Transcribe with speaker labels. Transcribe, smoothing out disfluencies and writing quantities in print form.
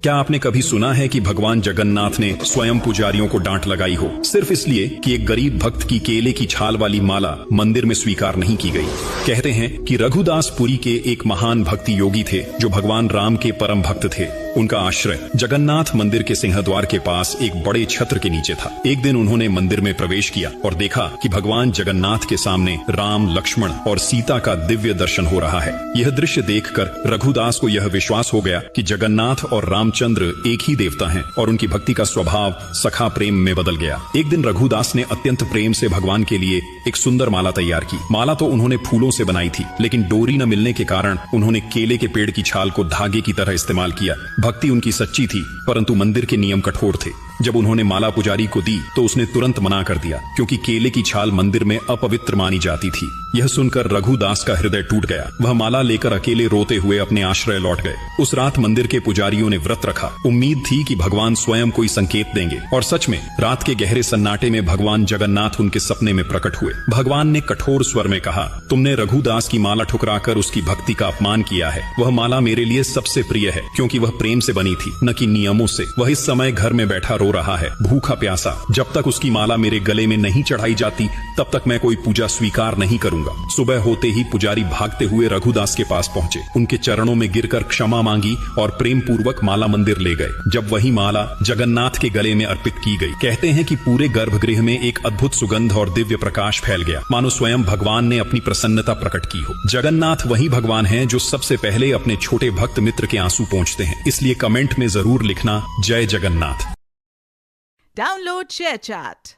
Speaker 1: क्या आपने कभी सुना है कि भगवान जगन्नाथ ने स्वयं पुजारियों को डांट लगाई हो सिर्फ इसलिए कि एक गरीब भक्त की केले की छाल वाली माला मंदिर में स्वीकार नहीं की गई? कहते हैं कि रघुदास पुरी के एक महान भक्ति योगी थे जो भगवान राम के परम भक्त थे। उनका आश्रय जगन्नाथ मंदिर के सिंहद्वार के पास एक बड़े छत्र के नीचे था। एक दिन उन्होंने मंदिर में प्रवेश किया और देखा कि भगवान जगन्नाथ के सामने राम, लक्ष्मण और सीता का दिव्य दर्शन हो रहा है। यह दृश्य देखकर रघुदास को यह विश्वास हो गया कि जगन्नाथ और रामचंद्र एक ही देवता हैं और उनकी भक्ति का स्वभाव सखा प्रेम में बदल गया। एक दिन रघुदास ने अत्यंत प्रेम से भगवान के लिए एक सुंदर माला तैयार की। माला तो उन्होंने फूलों से बनाई थी, लेकिन डोरी न मिलने के कारण उन्होंने केले के पेड़ की छाल को धागे की तरह इस्तेमाल किया। भक्ति उनकी सच्ची थी, परंतु मंदिर के नियम कठोर थे। जब उन्होंने माला पुजारी को दी तो उसने तुरंत मना कर दिया, क्योंकि केले की छाल मंदिर में अपवित्र मानी जाती थी। यह सुनकर रघुदास का हृदय टूट गया। वह माला लेकर अकेले रोते हुए अपने आश्रय लौट गए। उस रात मंदिर के पुजारियों ने व्रत रखा। उम्मीद थी कि भगवान स्वयं कोई संकेत देंगे, और सच में रात के गहरे सन्नाटे में भगवान जगन्नाथ उनके सपने में प्रकट हुए। भगवान ने कठोर स्वर में कहा, तुमने रघुदास की माला ठुकराकर उसकी भक्ति का अपमान किया है। वह माला मेरे लिए सबसे प्रिय है, क्योंकि वह प्रेम से बनी थी, न कि नियमों से। वह इस समय घर में बैठा रो रहा है, भूखा प्यासा। जब तक उसकी माला मेरे गले में नहीं चढ़ाई जाती, तब तक मैं कोई पूजा स्वीकार नहीं करूंगा। सुबह होते ही पुजारी भागते हुए रघुदास के पास पहुंचे, उनके चरणों में गिरकर क्षमा मांगी और प्रेम पूर्वक माला मंदिर ले गए। जब वही माला जगन्नाथ के गले में अर्पित की गई, कहते हैं कि पूरे गर्भगृह में एक अद्भुत सुगंध और दिव्य प्रकाश फैल गया, मानो स्वयं भगवान ने अपनी प्रसन्नता प्रकट की हो। जगन्नाथ वही भगवान हैं जो सबसे पहले अपने छोटे भक्त मित्र के आंसू पोंछते हैं। इसलिए कमेंट में जरूर लिखना, जय जगन्नाथ।
Speaker 2: Download ShareChat.